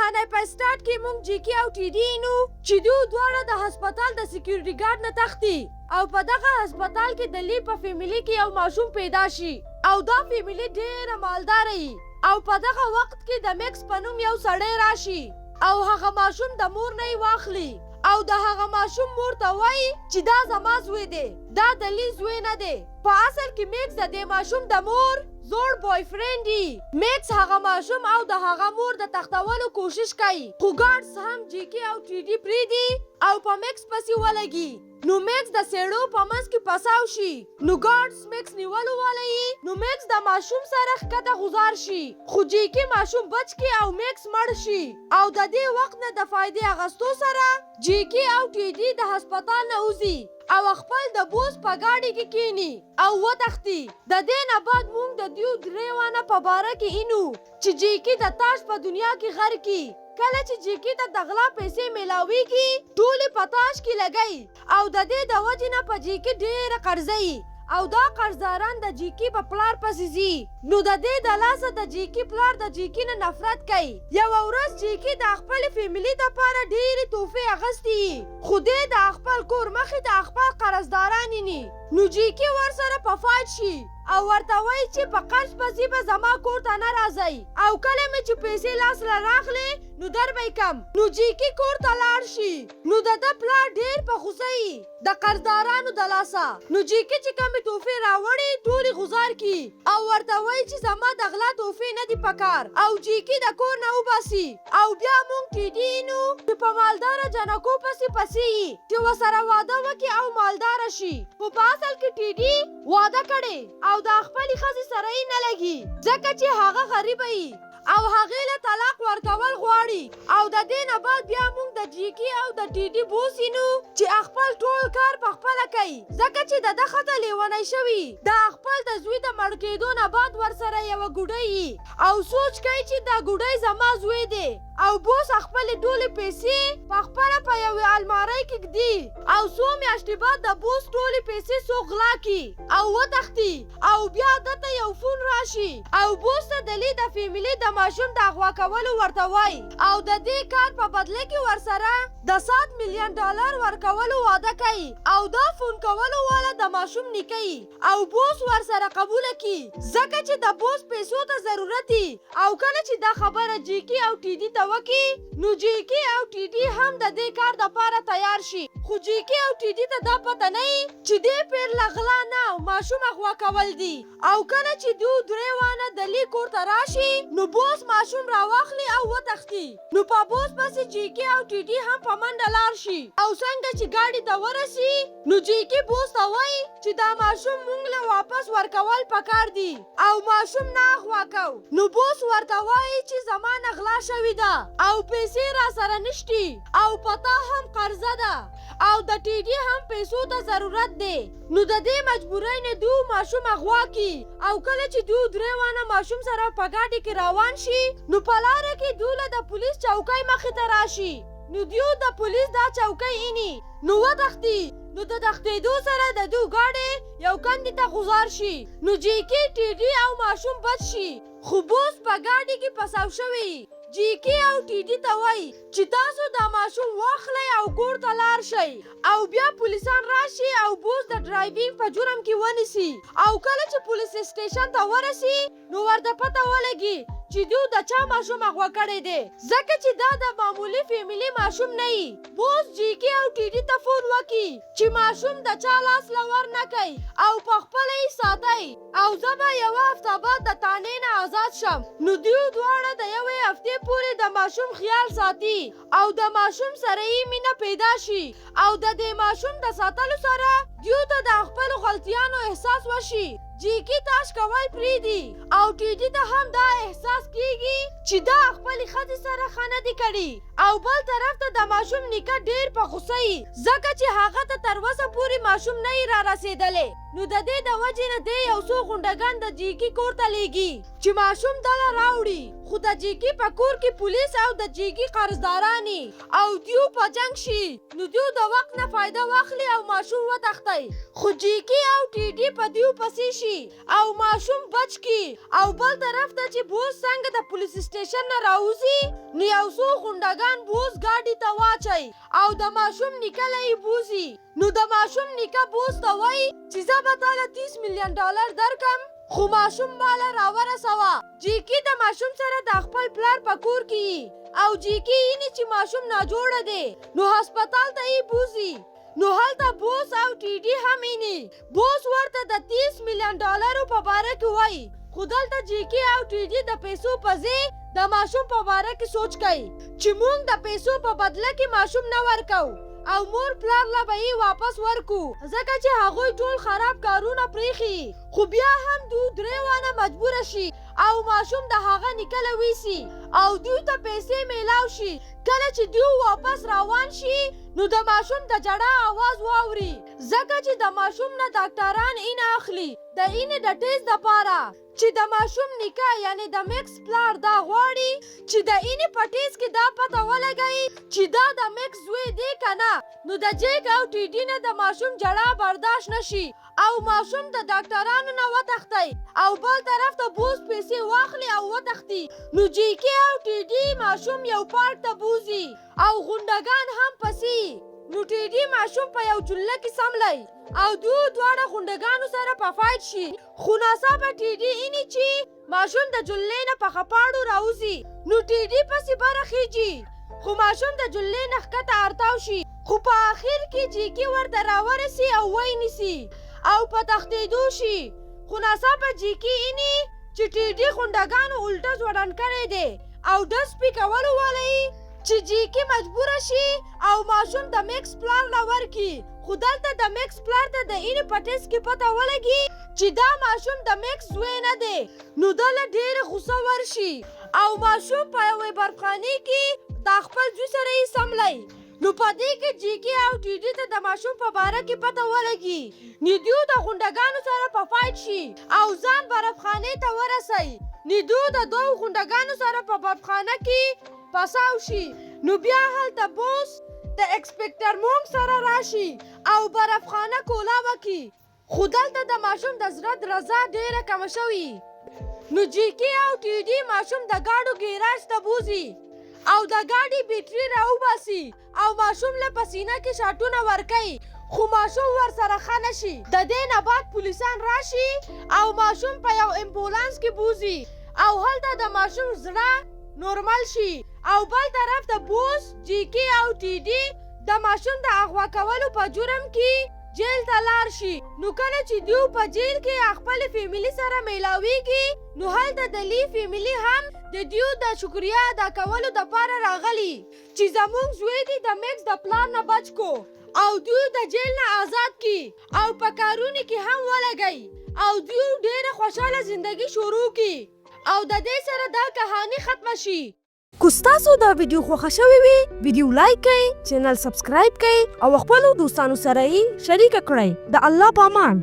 کهانه په سٹارټ کې مونږ جیکی او ټي ډي نو چې دوی دواړه د هسپتال د سکیورټي ګارد نه تښتي او په دغه هسپتال کې د لی په فیملی کې یو ماشوم پیدا شي او دا فیملی ډېره مالداره وي او په دغه وخت کې د میکس په نوم یو سړی راشي او هغه ماشوم د مور نه واخلي او د هغه ماشوم مور ته وایي چې دا زما زوی دی دا د لی زوی نه دی په اصل کې میکس د دې ماشوم د مور زوړ بوای فرینډ دی میکس هغه ماشوم او د هغه مور د تختولو کوشش کوي خو ګارډز هم جیکی او ټي ډي پرېږدي او په میکس پسې ولګي نو میکس د سیړو په منځ کې پساو شي نو ګارډز میکس نیولو ولایي نو میکس د ماشوم سره ښکته غوځار شي خو جیکی ماشوم بچ کې او میکس مړ شي او د دې وخت نه د فایدې اخیستو سره جیکی او ټي ډي د هسپتال نه وځي او خپل د بوس په ګاډي کې کینی او وتښتي د دې نه بعد مونږ د دیو درې وانه په باره کې اینو چې جیکی د تاش په دنیا کې غر کی کله چې جیکی ته د غلا پیسې میلاویږي ټولې په تاش کې لګي او د دې د وجې نه په جیکی ډېره قرضه او دا قرضداران د جیکی په پلار پسې ځي نو د دې د لاسه د جیکی پلار د جیکی نه نفرت کوي یوه ورځ جیکی د خپل فیملی دپاره ډېرې تحفې اخیستې خو دی د خپل کور مخې ته خپل قرضداران نی نو جیکی ورسره په فایټ شي او ورته وایي چې په قرض پسې به زما کور ته نه راځئ او کله مې چې پیسې لاس له راغلې نو در به کم نو جیکی کور ته لاړ شي نو د ده پلار ډېر په غوسه د قرضدارانو د لاسه نو جیکی چې کومې تحفې راوړې ټولې غوزار کي او ورته وایي چې زما د غلا تحفې نه دي پکار او جیکی د کور نه وباسي او بیا مونږ ټي ډي نو چې په مالداره جنکو پسې یي چې ورسره واده وکړي او مالداره شي خو په اصل کې ټي ډي واده کړی او د خپلې ښځې سره یې نه لګي ځکه چې هغه غریبه یي او هغې له طلاق ورکول غواړي او د دې نه بعد بیا مونږ د جیکی او د ټي ډي بوس نو چې خپل ټول کار په خپله کوي ځکه چې د ده ښځه لیونی شوي د خپل د زوی د مړ کېدو نه بعد ورسره یوه ګوډۍ او سوچ کوي چې دا ګوډۍ زما زوی دی او بوس خپلې ټولې پیسې په خپله په یوې المارۍ کې ږدي او څو میاشتې بعد د بوس ټولې پیسې څوک غلا کړي او وتښتي او بیا دته یو فون راشي او بوس ته د لی د فیملي د ماشوم د اغوا کولو ورته وایي او د دې کار په بدله کې ورسره د 7 میلیون ډالر ورکولو واده کوي او دا فون کولو والا د ماشوم نیکوي او بوس ورسره قبوله کړي ځکه چې د بوس پیسو ته ضرورت او کله چې دا خبره جیکی او ټي ډي ته وکړي نو جیکی او ټي ډي هم د دې کار دپاره تیار شي خو جیکی او ټي ډي ته دا پته نه وي چې دې پیر له غلا نه ماشوم اغوا کول دي او کله چې دوی درې وانه د لی کور ته راشي نو بوس ماشوم راواخلي او وتښتي نو په بوس پسې جیکی او ټي ډي هم په منډه لاړ شي او څنګه چې ګاډي ته ورسي نو جیکی بوس ته وایي چې دا ماشوم مونږ له واپس ورکول پکار دي او ماشوم نه اغوا کو نو بوس ورته وایي چې زما نه غلا شوې ده او پیسې را سره نشتي او پتا هم قرضه ده او د ټي ډي هم پیسو ته ضرورت دی نو د دې مجبورۍ نه دوی ماشوم اغوا کړي او کله چې دوی درې وانه ماشوم سره په ګاډي کې روان شي نو په لاره کې دوی له د پولیس چوکۍ مخې ته راشي نو دوی د پولیس دا چوکۍ اینی نو وتښتي نو د تښتېدو سره د دوی ګاډی یو کندې ته غوځار شي نو جیکی ټي ډي او ماشوم بچ شي خو بوس په ګاډي کې پساو شوی جیکی او ټي ډي ته وایي چې تاسو دا ماشوم واخلئ او کور ته لاړ شئ او بیا پولیسان راشي او بوس د ډرایوینګ په جرم کې ونیسي او کله چې پولیس سټیشن ته ورسي نو ورته پته ولګي چې دوی د چا ماشوم اغوا کړی دی ځکه چې دا د معمولي فیملي ماشوم نه وي بوس جیکی او ټي ډي ته فون وکړي چې ماشوم د چا لاس له ور نه کوي او په خپله یې ساتئ او زه به یوه هفته بعد د تانې نه آزاد شم نو دوی دواړه د یوې هفتې پورې د ماشوم خیال ساتي او د ماشوم سره یې مینه پیدا شي او د دې ماشوم د ساتلو سره دوی ته د خپلو غلطیانو احساس وشي جیکی تاش کول پریږدي او ټي ډي ته هم دا احساس کیږي چې دا خپلې ښځې سره ښه نه دي کړي او بل طرف ته د ماشوم نیکه ډېر په غوسه وي ځکه چې هغه ته تر اوسه پورې ماشوم نه یې را رسېدلی نو د دې د وجې نه دی یو څو غونډګان د جیکی کور ته لیږي چې ماشوم دله راوړي خو د جیکی په کور کې پولیس او د جیکی قرضداران او دیو په جنګ شي نو دیو د وخت نه فایده واخلي او ماشوم وتښتي خو جیکی او ټي ډي په دیو پسې شي او ماشوم بچ کی او بل طرف ته چې بوس څنګه د پولیس سټیشن نه راوځي نو یو څو غونډګان بوس ګاډي ته واچي او د ماشوم نیکه له یې بوزي نو د ماشوم نیکه بوس ته وایي چې زه به تاله $30 میلیون درکم خو ماشوم ماله راورسوه. جیکي د ماشوم سره د خپل پلار په کور کې او جیکي یې چې ماشوم ناجوړه دی نو هسپتال ته یې بوزي نو هلته بوس او ټي ډي هم یې بوس ورته د $30 میلیون په باره کې وایي خو دلته جیکي او ټي ډي د پیسو په ځای د ماشوم په باره کې سوچ کوي چې موږ د پیسو په بدله کې ماشوم نه ورکو او مور پلار له به یې واپس ورکو ځکه چې هغوی ټول خراب کارونه پرېښي خو بیا هم دوی درې وانه مجبوره شي او ماشوم د هغه نیکه له ویسي او دوی ته پیسې میلاو شي. کله چې دوی واپس روان شي نو د ماشوم د جړا आवाज واوري ځکه چې د ماشوم نه ډاکټران اینه اخلي د اینې د ټیسټ دپاره چې د ماشوم نیکه یعنی د میکس پلار دا غواړي چې د اینې په ټیسټ کې دا پته ولګوي چې دا د میکس زوی دی که نه نو د جیک او ټي ډي نه د ماشوم جړا برداشت نشي او ماشوم د ډاکټرانو نه وتښتي او بل طرف ته بوس پیسې واخلي او وتښتي نو جیکي او ټي ډي ماشوم یو پارک ته بوزي او غونډګان هم پسې نو ټي ډي ماشوم په یو چله کې سملی او دوی دواړه غونډګانو سره په فایټ شي خو ناڅاپه ټي ډي اینی چې ماشوم د جلې نه په خپاړو راوځي نو ټي ډي پسې بره خیجي خو ماشوم د جلې نه ښکته ارتاو شي خو په آخر کې جیکي ورته راورسي او وی نیسي او په تښتېدو شي خو ناڅاپه جیکي اینی چې ټي ډي غونډګانو الټه ځوړند کړی دی او ډز پې کولو والی چې جیکي مجبوره شي او ماشوم د میکس پلار له ورکي خو دلته د میکس پلار ته د اینې په ټیسټ کې پته ولګي چې دا ماشوم د میکس زوی نه دی نو ده له ډېرې غوسه ورشي او ماشوم په یوې برخانې کې د خپل زوی سره یې سملی نو په دې کې جیکي او ټي ډي ته د ماشوم په باره کې پته ولګي نو دوی د غونډګانو سره په فایټ شي او ځان برفخانې ته ورسوي نو دوی د دوو غونډګانو سره په برفخانه کې پساو شي نو بیا هلته بوس د ایکسپیکټر مونږ سره راشي او برفخانه کولا وکړي خو دلته د ماشوم د زړه درزا ډېره کمه شوې نو جیکي او ټي ډي ماشوم د ګاډو ګیراج ته بوزي او د ګاډي بیټري راوباسي او ماشوم له په سینه کې شاټونه ورکوي خو ماشوم ورسره ښه نه شي د دې نه بعد پولیسان راشي او ماشوم په یو امبولانس کې بوزي او هلته د ماشوم زړه نورمال شي او بل طرف ته بوس جیکي او ټي ډي د ماشوم د اغوا کولو په جرم کې جیل ته لاړ شي نو کله چې دوی په جیل کې خپل فیملی سره میلاویږي نو هلته د لی فیملی هم د دوی د شکریا ادا کولو دپاره راغلي چې زموږ زوی دی د میکس د پلان نه بچ کو او دوی د جیل نه آزاد کی او په کارونو کې هم ولګي او دوی ډېره خوشحاله زندگی شروع کی او د دې سره دا کہانی ختمه شي. کو ستاسو دا ویډیو خوښه شوې وي ویډیو لایک کړئ چینل سبسکرایب کړئ او خپلو دوستانو سره یې شریک کړئ د الله په امان.